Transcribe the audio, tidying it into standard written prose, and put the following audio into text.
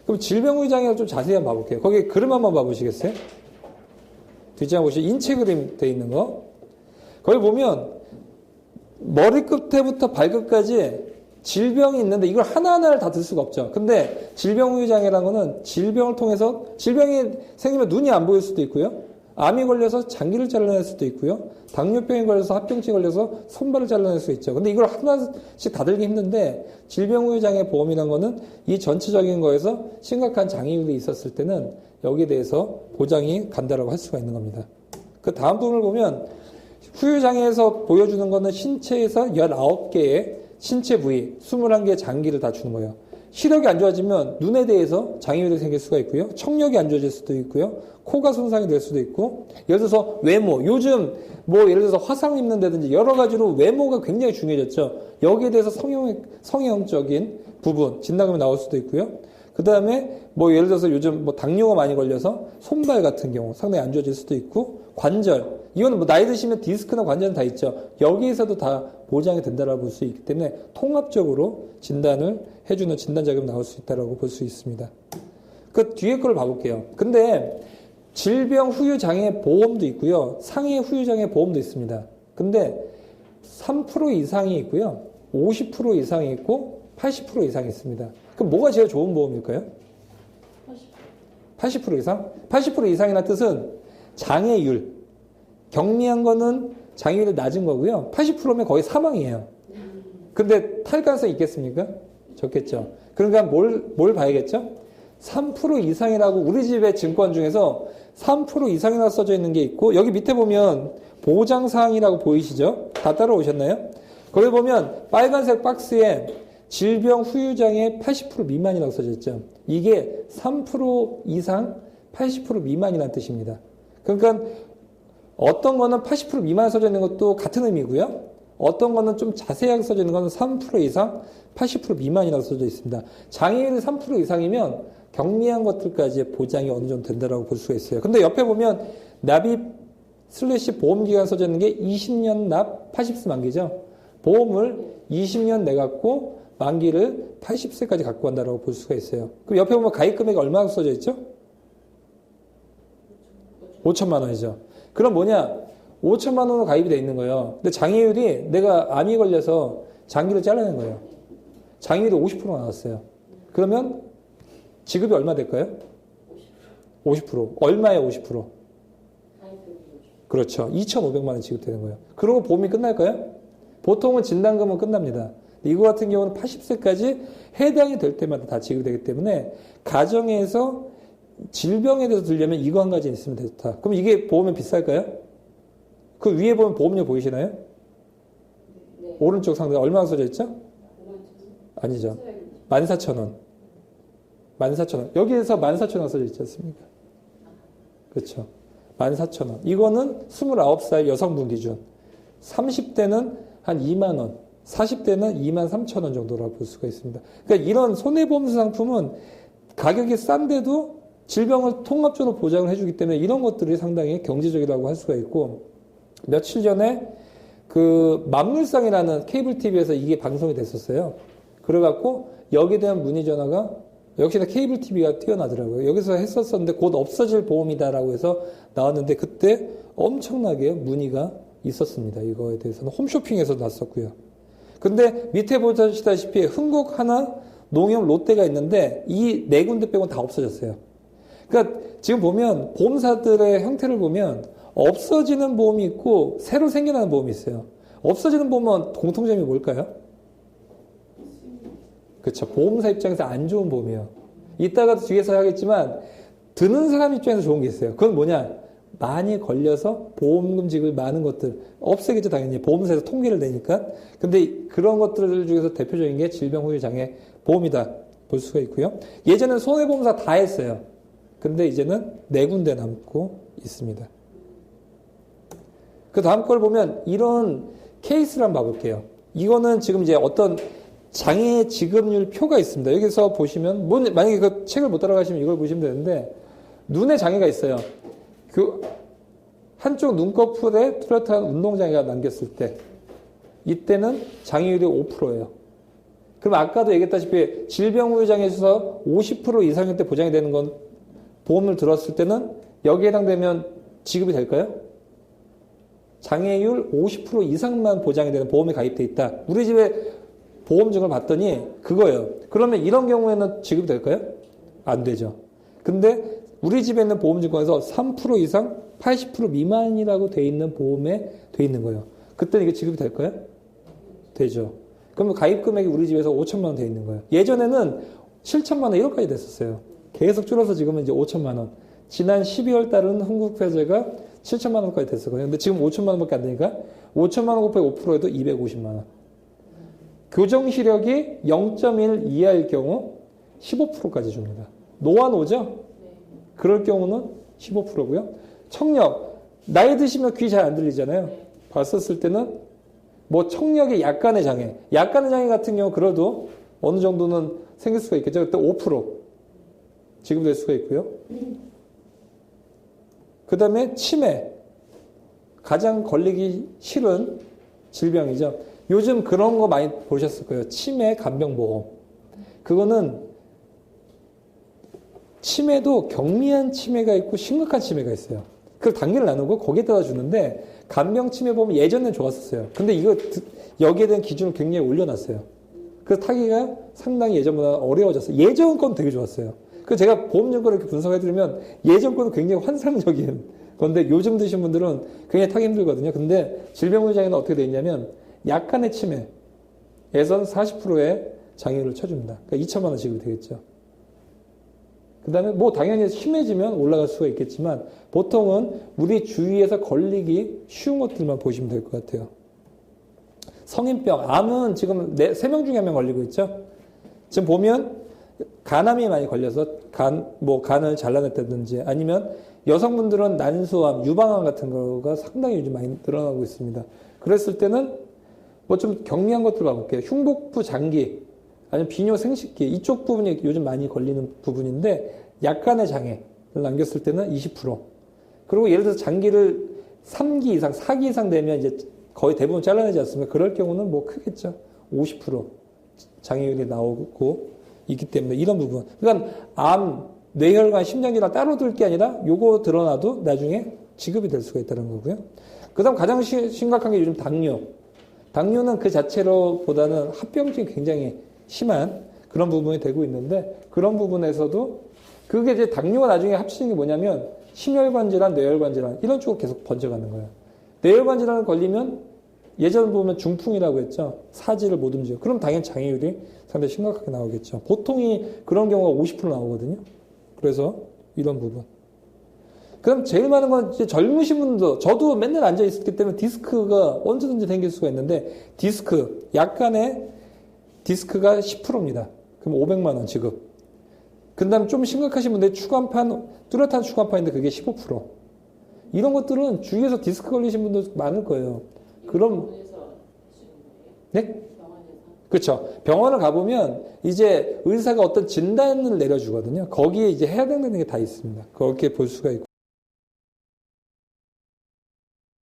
그럼 질병 후유 장애를 좀 자세히 한번 봐볼게요. 거기 그림 한번 봐보시겠어요? 뒷장 보시면 인체 그림 돼 있는 거. 거기 보면 머리 끝에부터 발끝까지 질병이 있는데 이걸 하나하나를 다 들 수가 없죠. 근데 질병 후유 장애라는 거는 질병을 통해서 질병이 생기면 눈이 안 보일 수도 있고요. 암이 걸려서 장기를 잘라낼 수도 있고요. 당뇨병이 걸려서 합병증이 걸려서 손발을 잘라낼 수 있죠. 근데 이걸 하나씩 다 들기 힘든데 질병 후유 장애 보험이라는 거는 이 전체적인 거에서 심각한 장애율이 있었을 때는 여기에 대해서 보장이 간다라고 할 수가 있는 겁니다. 그 다음 부분을 보면 후유 장애에서 보여주는 거는 신체에서 19개의 신체 부위, 21개의 장기를 다 주는 거예요. 시력이 안 좋아지면 눈에 대해서 장애율이 생길 수가 있고요. 청력이 안 좋아질 수도 있고요. 코가 손상이 될 수도 있고, 예를 들어서 외모, 요즘 예를 들어서 화상 입는다든지 여러 가지로 외모가 굉장히 중요해졌죠. 여기에 대해서 성형적인 부분, 진단금이 나올 수도 있고요. 그 다음에 예를 들어서 요즘 당뇨가 많이 걸려서 손발 같은 경우 상당히 안 좋아질 수도 있고, 관절, 이거는 나이 드시면 디스크나 관절은 다 있죠. 여기에서도 다 보장이 된다라고 볼 수 있기 때문에 통합적으로 진단을 해주는 진단 자격이 나올 수 있다라고 볼 수 있습니다. 그 뒤에 걸 봐볼게요. 근데 질병 후유 장애 보험도 있고요. 상해 후유 장애 보험도 있습니다. 근데 3% 이상이 있고요. 50% 이상이 있고 80% 이상이 있습니다. 그럼 뭐가 제일 좋은 보험일까요? 80% 이상? 80% 이상이라는 뜻은 장애율. 경미한 거는 장애율이 낮은 거고요. 80%면 거의 사망이에요. 근데 탈 가능성이 있겠습니까? 적겠죠. 그러니까 뭘 봐야겠죠? 3% 이상이라고 우리 집의 증권 중에서 3% 이상이라고 써져 있는 게 있고 여기 밑에 보면 보장사항이라고 보이시죠? 다 따라오셨나요? 거기 보면 빨간색 박스에 질병 후유장애 80% 미만이라고 써져 있죠. 이게 3% 이상 80% 미만이라는 뜻입니다. 그러니까 어떤 거는 80% 미만 써져 있는 것도 같은 의미고요. 어떤 거는 좀 자세하게 써져 있는 거는 3% 이상 80% 미만이라고 써져 있습니다. 장애율이 3% 이상이면 경미한 것들까지 보장이 어느 정도 된다고 볼 수가 있어요. 근데 옆에 보면 납입 / 보험기간 써져 있는 게 20년 납 80세 만기죠. 보험을 20년 내갖고 만기를 80세까지 갖고 간다고 볼 수가 있어요. 그럼 옆에 보면 가입 금액이 얼마나 써져 있죠? 5천만 원이죠. 그럼 5천만 원으로 가입이 돼 있는 거예요. 근데 장애율이 내가 암이 걸려서 장기를 잘라낸 거예요. 장애율이 50%가 나왔어요. 그러면 지급이 얼마 될까요? 50%. 얼마에 50%? 그렇죠. 2,500만 원 지급되는 거예요. 그러고 보험이 끝날까요? 보통은 진단금은 끝납니다. 이거 같은 경우는 80세까지 해당이 될 때마다 다 지급되기 때문에 가정에서 질병에 대해서 들려면 이거 한 가지 있으면 됐다. 그럼 이게 보험이 비쌀까요? 그 위에 보면 보험료 보이시나요? 네. 오른쪽 상단 얼마나 써져 있죠? 아니죠. 14,000원. 14,000원. 여기에서 14,000원 써져 있지 않습니까? 그렇죠. 14,000원. 이거는 29살 여성분 기준. 30대는 한 2만 원. 40대는 23,000원 정도라고 볼 수가 있습니다. 그러니까 이런 손해보험 상품은 가격이 싼데도 질병을 통합적으로 보장을 해주기 때문에 이런 것들이 상당히 경제적이라고 할 수가 있고, 며칠 전에 그 만물상이라는 케이블 TV에서 이게 방송이 됐었어요. 그래갖고 여기에 대한 문의 전화가 역시나 케이블 TV가 뛰어나더라고요. 여기서 했었었는데 곧 없어질 보험이다라고 해서 나왔는데 그때 엄청나게 문의가 있었습니다. 이거에 대해서는 홈쇼핑에서 났었고요. 근데 밑에 보시다시피 흥국, 하나, 농협, 롯데가 있는데 이 네 군데 빼고는 다 없어졌어요. 그러니까 지금 보면 보험사들의 형태를 보면 없어지는 보험이 있고 새로 생겨나는 보험이 있어요. 없어지는 보험은 공통점이 뭘까요? 그렇죠. 보험사 입장에서 안 좋은 보험이에요. 이따가도 뒤에서 하겠지만 드는 사람 입장에서 좋은 게 있어요. 그건 뭐냐? 많이 걸려서 보험금 지급이 많은 것들 없애겠죠. 당연히 보험사에서 통계를 내니까. 근데 그런 것들 중에서 대표적인 게 질병 후유 장애 보험이다 볼 수가 있고요. 예전에는 손해보험사 다 했어요. 근데 이제는 네 군데 남고 있습니다. 그 다음 걸 보면 이런 케이스를 한번 봐볼게요. 이거는 지금 이제 어떤 장애 지급률 표가 있습니다. 여기서 보시면 만약에 그 책을 못 따라가시면 이걸 보시면 되는데 눈에 장애가 있어요. 그 한쪽 눈꺼풀에 뚜렷한 운동장애가 남겼을 때 이때는 장애율이 5%예요. 그럼 아까도 얘기했다시피 질병우려장애에서 50% 이상일 때 보장이 되는 건 보험을 들었을 때는 여기에 해당되면 지급이 될까요? 장애율 50% 이상만 보장이 되는 보험에 가입돼 있다. 우리 집에 보험증을 봤더니 그거예요. 그러면 이런 경우에는 지급이 될까요? 안 되죠. 근데 우리 집에 있는 보험증권에서 3% 이상 80% 미만이라고 돼 있는 보험에 돼 있는 거예요. 그때는 이게 지급이 될까요? 되죠. 그러면 가입 금액이 우리 집에서 5천만 원 돼 있는 거예요. 예전에는 7천만 원 1억까지 됐었어요. 계속 줄어서 지금은 이제 5천만 원. 지난 12월 달은 흥국폐재가 7천만 원까지 됐었거든요. 근데 지금 5천만 원밖에 안 되니까 5천만 원 곱하기 5%에도 250만 원. 교정 시력이 0.1 이하일 경우 15%까지 줍니다. 노안오죠? 그럴 경우는 15%고요. 청력, 나이 드시면 귀 잘 안 들리잖아요. 봤었을 때는 뭐 청력의 약간의 장애, 약간의 장애 같은 경우 그래도 어느 정도는 생길 수가 있겠죠. 그때 5% 지급될 수가 있고요. 그 다음에 치매, 가장 걸리기 싫은 질병이죠. 요즘 그런 거 많이 보셨을 거예요. 치매 간병보험. 그거는 치매도 경미한 치매가 있고 심각한 치매가 있어요. 그걸 단계를 나누고 거기에 따라 주는데 간병 치매 보면 예전엔 좋았었어요. 근데 이거 여기에 대한 기준을 굉장히 올려놨어요. 그래서 타기가 상당히 예전보다 어려워졌어요. 예전 건 되게 좋았어요. 그래서 제가 보험증권을 이렇게 분석해드리면 예전 거는 굉장히 환상적인 건데 요즘 드신 분들은 굉장히 타기 힘들거든요. 근데 질병의장애는 어떻게 되어 있냐면 약간의 치매에선 40%의 장애율을 쳐줍니다. 그러니까 2천만 원 지급이 되겠죠. 그 다음에 뭐 당연히 심해지면 올라갈 수가 있겠지만 보통은 우리 주위에서 걸리기 쉬운 것들만 보시면 될 것 같아요. 성인병, 암은 지금 3명 중에 1명 걸리고 있죠. 지금 보면 간암이 많이 걸려서 간을 잘라냈다든지 아니면 여성분들은 난소암, 유방암 같은 거가 상당히 요즘 많이 늘어나고 있습니다. 그랬을 때는 뭐 좀 경미한 것들 봐볼게요. 흉복부 장기, 아니면 비뇨 생식기 이쪽 부분이 요즘 많이 걸리는 부분인데 약간의 장애를 남겼을 때는 20%. 그리고 예를 들어서 장기를 3기 이상, 4기 이상 되면 이제 거의 대부분 잘라내지 않습니까? 그럴 경우는 뭐 크겠죠. 50% 장애율이 나오고 있기 때문에 이런 부분. 그러니까 암, 뇌혈관, 심장질환 따로 들 게 아니라 요거 드러나도 나중에 지급이 될 수가 있다는 거고요. 그 다음 가장 심각한 게 요즘 당뇨. 당뇨는 그 자체로보다는 합병증이 굉장히 심한 그런 부분이 되고 있는데 그런 부분에서도 그게 이제 당뇨가 나중에 합치는 게 뭐냐면 심혈관 질환, 뇌혈관 질환 이런 쪽으로 계속 번져가는 거예요. 뇌혈관 질환을 걸리면 예전 보면 중풍이라고 했죠. 사지를 못 움직여. 그럼 당연히 장애율이 상당히 심각하게 나오겠죠. 보통이 그런 경우가 50% 나오거든요. 그래서 이런 부분. 그럼 제일 많은 건 이제 젊으신 분도 저도 맨날 앉아 있었기 때문에 디스크가 언제든지 생길 수가 있는데 디스크 약간의 디스크가 10%입니다. 그럼 500만 원 지급. 그 다음 좀 심각하신 분들 추간판, 뚜렷한 추간판인데 그게 15%. 이런 것들은 주위에서 디스크 걸리신 분들 많을 거예요. 그럼, 네? 그렇죠. 병원을 가보면 이제 의사가 어떤 진단을 내려주거든요. 거기에 이제 해당되는 게 다 있습니다. 그렇게 볼 수가 있고.